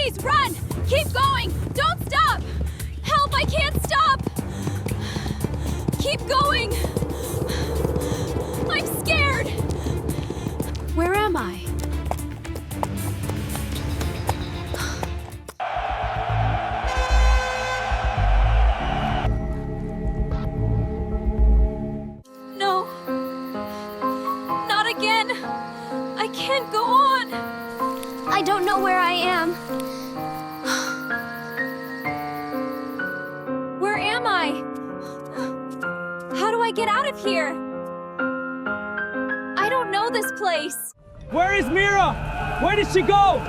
Please, run! Keep going! Don't stop! Help, I can't stop! Keep going! I'm scared! Where am I? No. Not again! I can't go on! I don't know where I am. Where am I? How do I get out of here? I don't know this place. Where is Mira? Where did she go?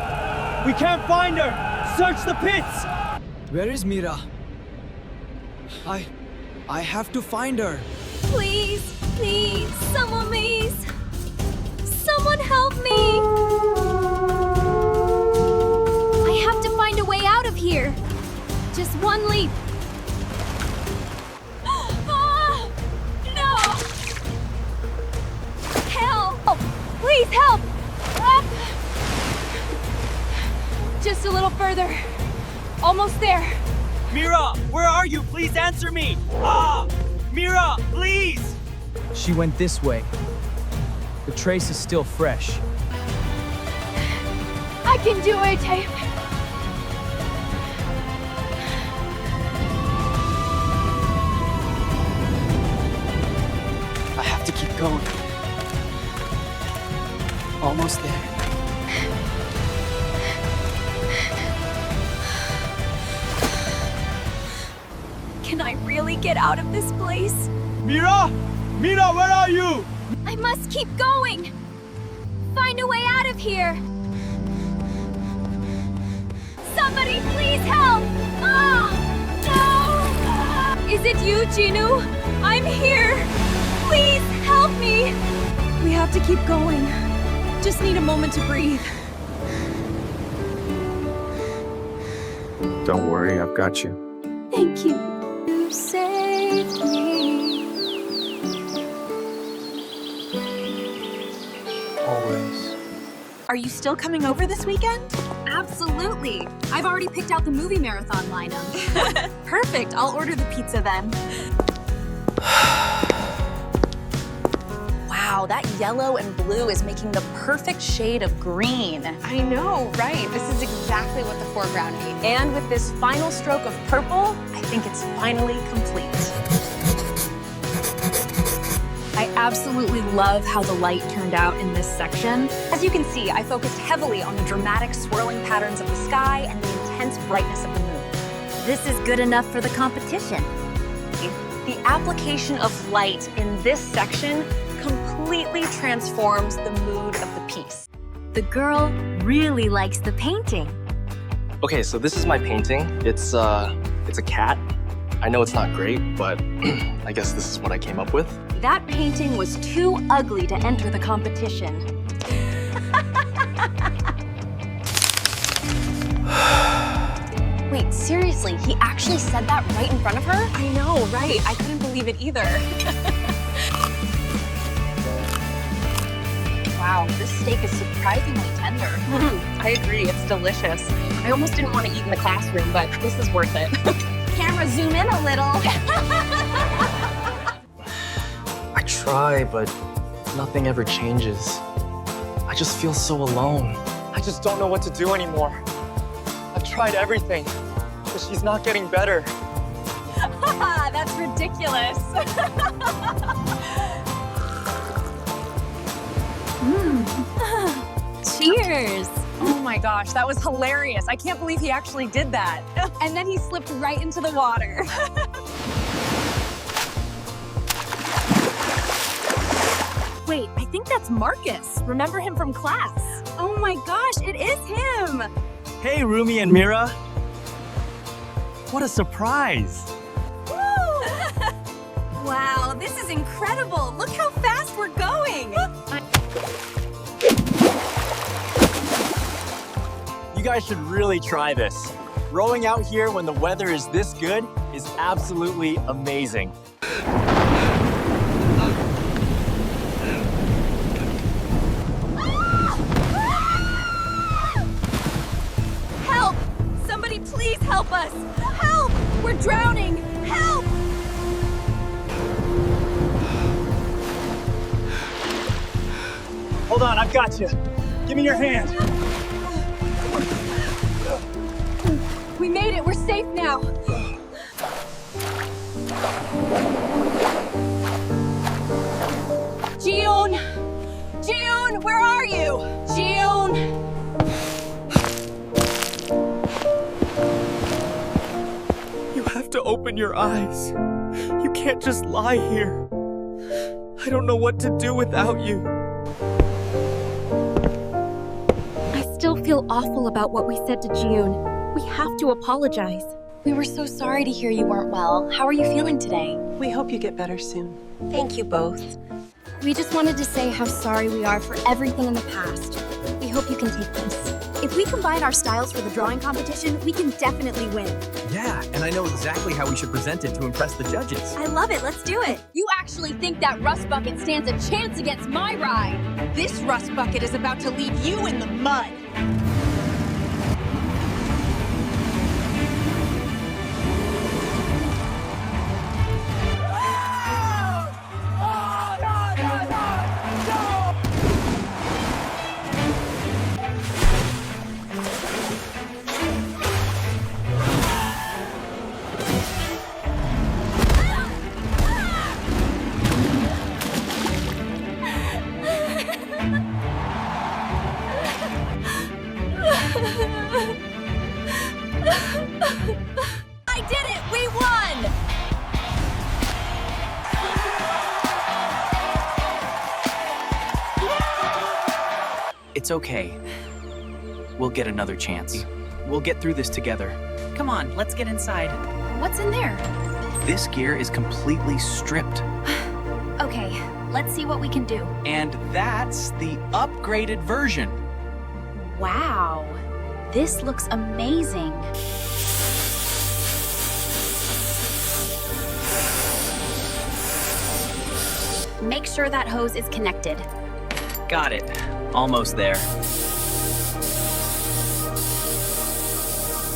We can't find her. Search the pits. Where is Mira? I have to find her. Please, please, someone please. Someone help me. I have to find a way out of here. Just one leap. Ah, no! Help! Oh, please help! Up! Just a little further. Almost there. Mira, where are you? Please answer me. Ah! Mira, please! She went this way. The trace is still fresh. I can do it. I have to keep going. Almost there. Can I really get out of this place? Mira! Mira, where are you? I must keep going. Find a way out of here. Somebody please help! Ah! No! Is it you, Jinu? I'm here. Please help me. We have to keep going. Just need a moment to breathe. Don't worry, I've got you. Thank you. You saved me. Always. Are you still coming over this weekend? Absolutely. I've already picked out the movie marathon lineup. Perfect. I'll order the pizza then. Wow, that yellow and blue is making the perfect shade of green. I know, right? This is exactly what the foreground needs. And with this final stroke of purple, I think it's finally complete. I absolutely love how the light turned out in this section. As you can see, I focused heavily on the dramatic swirling patterns of the sky and the intense brightness of the moon. This is good enough for the competition. The application of light in this section completely transforms the mood of the piece. The girl really likes the painting. Okay, so this is my painting. It's a cat. I know it's not great, but I guess this is what I came up with. That painting was too ugly to enter the competition. Wait, seriously, he actually said that right in front of her? I know, right? I couldn't believe it either. Wow, this steak is surprisingly tender. I agree, it's delicious. I almost didn't want to eat in the classroom, but this is worth it. Camera, zoom in a little. I try, but nothing ever changes. I just feel so alone. I just don't know what to do anymore. I've tried everything, but she's not getting better. That's ridiculous. Cheers. Oh my gosh, that was hilarious. I can't believe he actually did that. And then he slipped right into the water. Wait, I think that's Marcus. Remember him from class? Oh my gosh, it is him. Hey, Rumi and Mira. What a surprise. Wow, this is incredible. Look how fast we're going. You guys should really try this. Rowing out here when the weather is this good is absolutely amazing. Help! please help us! Help! We're drowning! Help! Hold on, I've got you. Give me your hand. We made it! We're safe now! Jiyoon! Jiyoon, where are you? Jiyoon! You have to open your eyes. You can't just lie here. I don't know what to do without you. I still feel awful about what we said to Jiyoon. We have to apologize. We were so sorry to hear you weren't well. How are you feeling today? We hope you get better soon. Thank you both. We just wanted to say how sorry we are for everything in the past. We hope you can take this. If we combine our styles for the drawing competition, we can definitely win. Yeah, and I know exactly how we should present it to impress the judges. I love it, let's do it. You actually think that rust bucket stands a chance against my ride? This rust bucket is about to leave you in the mud. I did it! We won! It's okay. We'll get another chance. We'll get through this together. Come on, let's get inside. What's in there? This gear is completely stripped. Okay, let's see what we can do. And that's the upgraded version. Wow, this looks amazing. Make sure that hose is connected. Got it. Almost there.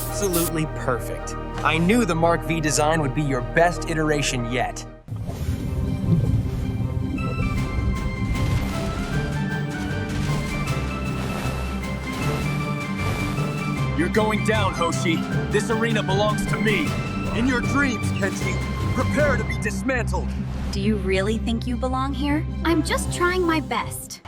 Absolutely perfect. I knew the Mark V design would be your best iteration yet. You're going down, Hoshi. This arena belongs to me. In your dreams, Kenji. Prepare to be dismantled. Do you really think you belong here? I'm just trying my best.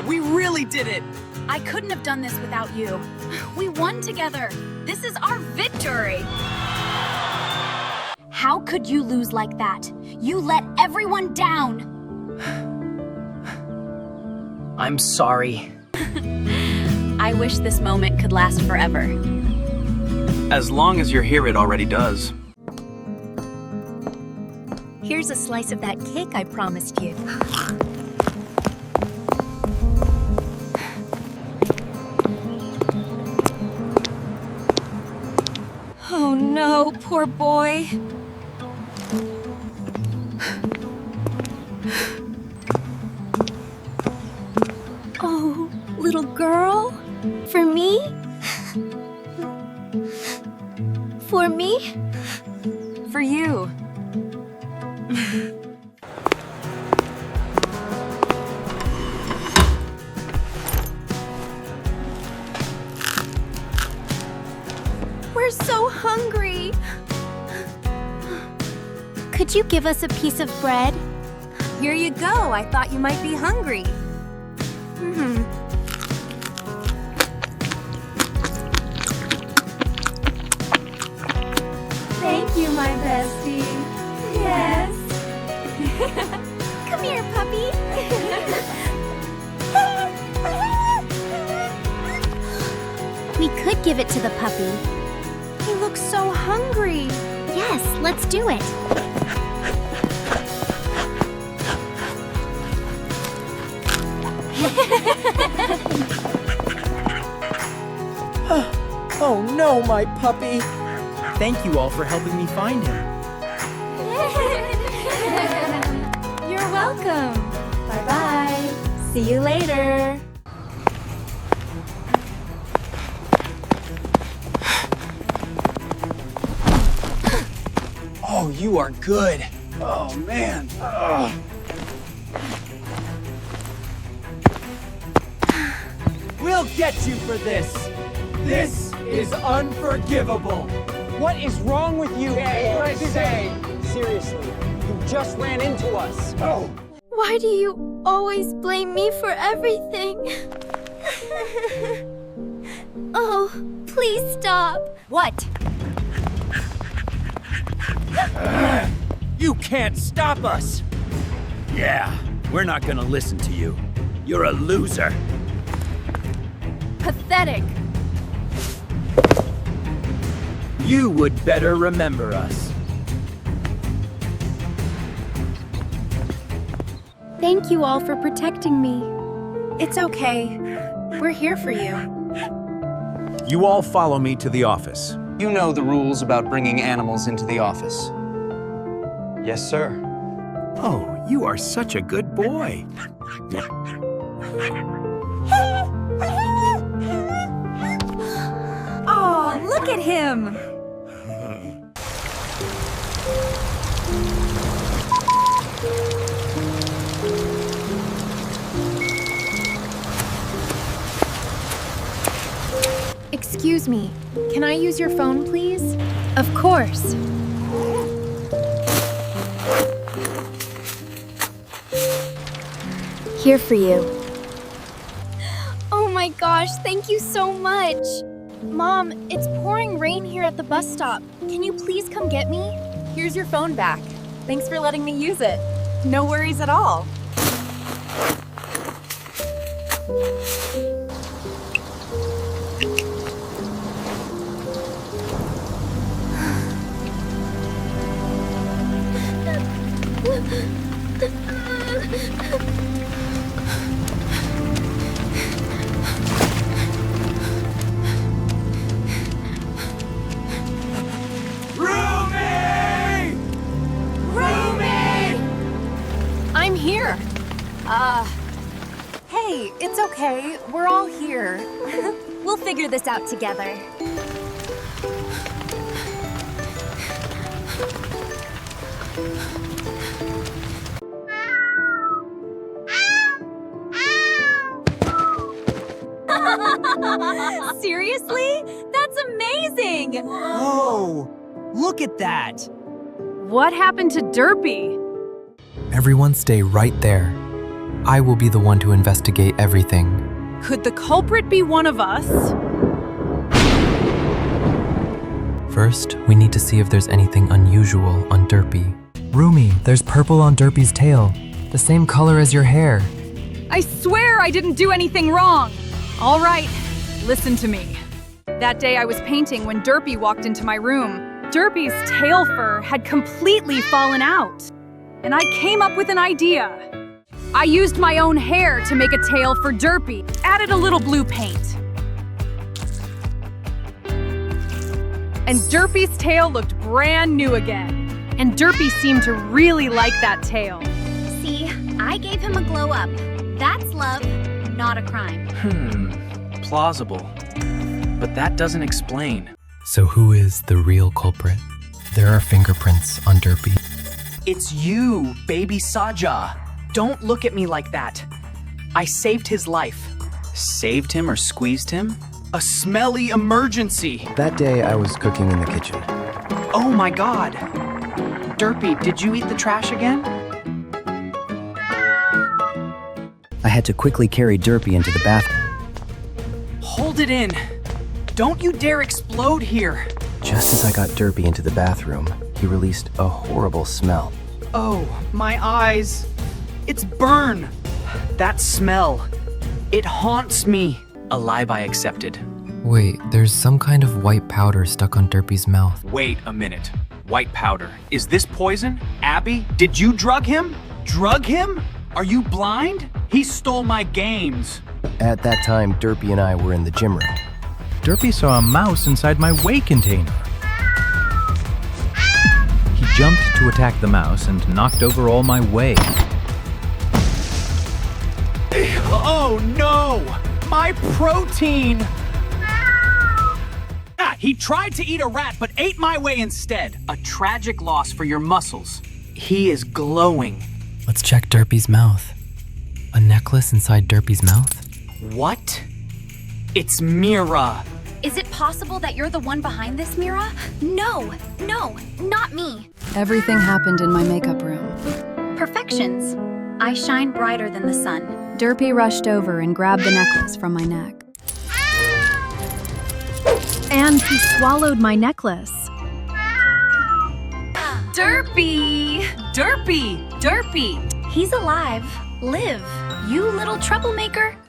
We really did it! I couldn't have done this without you. We won together. This is our victory. How could you lose like that? You let everyone down. I'm sorry. I wish this moment could last forever. As long as you're here, it already does. Here's a slice of that cake I promised you. Oh no, poor boy. Oh, little girl? For me? For me? For you. We're so hungry. Could you give us a piece of bread? Here you go. I thought you might be hungry. Thank you, my bestie. Yes. Come here, puppy. We could give it to the puppy. He looks so hungry. Yes, let's do it. No, my puppy. Thank you all for helping me find him. You're welcome. Bye-bye. See you later. Oh, you are good. Oh, man. We'll get you for this. This is unforgivable. What is wrong with you? Seriously, you just ran into us. Oh. Why do you always blame me for everything? Oh, please stop. What? You can't stop us! Yeah, we're not gonna listen to you. You're a loser. Pathetic. You would better remember us. Thank you all for protecting me. It's okay. We're here for you. You all follow me to the office. You know the rules about bringing animals into the office. Yes, sir. Oh, you are such a good boy. Oh, look at him. Excuse me, can I use your phone, please? Of course. Here for you. Oh my gosh, thank you so much. Mom, it's pouring rain here at the bus stop. Can you please come get me? Here's your phone back. Thanks for letting me use it. No worries at all. I'm here. Hey, it's okay. We're all here. We'll figure this out together. Seriously? That's amazing! Oh, look at that. What happened to Derpy? Everyone stay right there. I will be the one to investigate everything. Could the culprit be one of us? First, we need to see if there's anything unusual on Derpy. Rumi, there's purple on Derpy's tail. The same color as your hair. I swear I didn't do anything wrong. All right, listen to me. That day I was painting when Derpy walked into my room. Derpy's tail fur had completely fallen out. And I came up with an idea. I used my own hair to make a tail for Derpy, added a little blue paint. And Derpy's tail looked brand new again. And Derpy seemed to really like that tail. See, I gave him a glow up. That's love, not a crime. Plausible. But that doesn't explain. So who is the real culprit? There are fingerprints on Derpy. It's you, baby Saja. Don't look at me like that. I saved his life. Saved him or squeezed him? A smelly emergency. That day I was cooking in the kitchen. Oh my God. Derpy, did you eat the trash again? I had to quickly carry Derpy into the bathroom. Hold it in. Don't you dare explode here. Just as I got Derpy into the bathroom, he released a horrible smell. Oh, my eyes. It's burn. That smell. It haunts me. Alibi accepted. Wait, there's some kind of white powder stuck on Derpy's mouth. Wait a minute. White powder. Is this poison? Abby, did you drug him? Drug him? Are you blind? He stole my games. At that time, Derpy and I were in the gym room. Derpy saw a mouse inside my whey container. He jumped to attack the mouse and knocked over all my whey. Oh no! My protein! He tried to eat a rat but ate my whey instead. A tragic loss for your muscles. He is glowing. Let's check Derpy's mouth. A necklace inside Derpy's mouth? What? It's Mira. Is it possible that you're the one behind this, Mira? No, not me. Everything happened in my makeup room. Perfections. I shine brighter than the sun. Derpy rushed over and grabbed the necklace from my neck. And he swallowed my necklace. Derpy! Derpy! Derpy! He's alive. Live, you little troublemaker.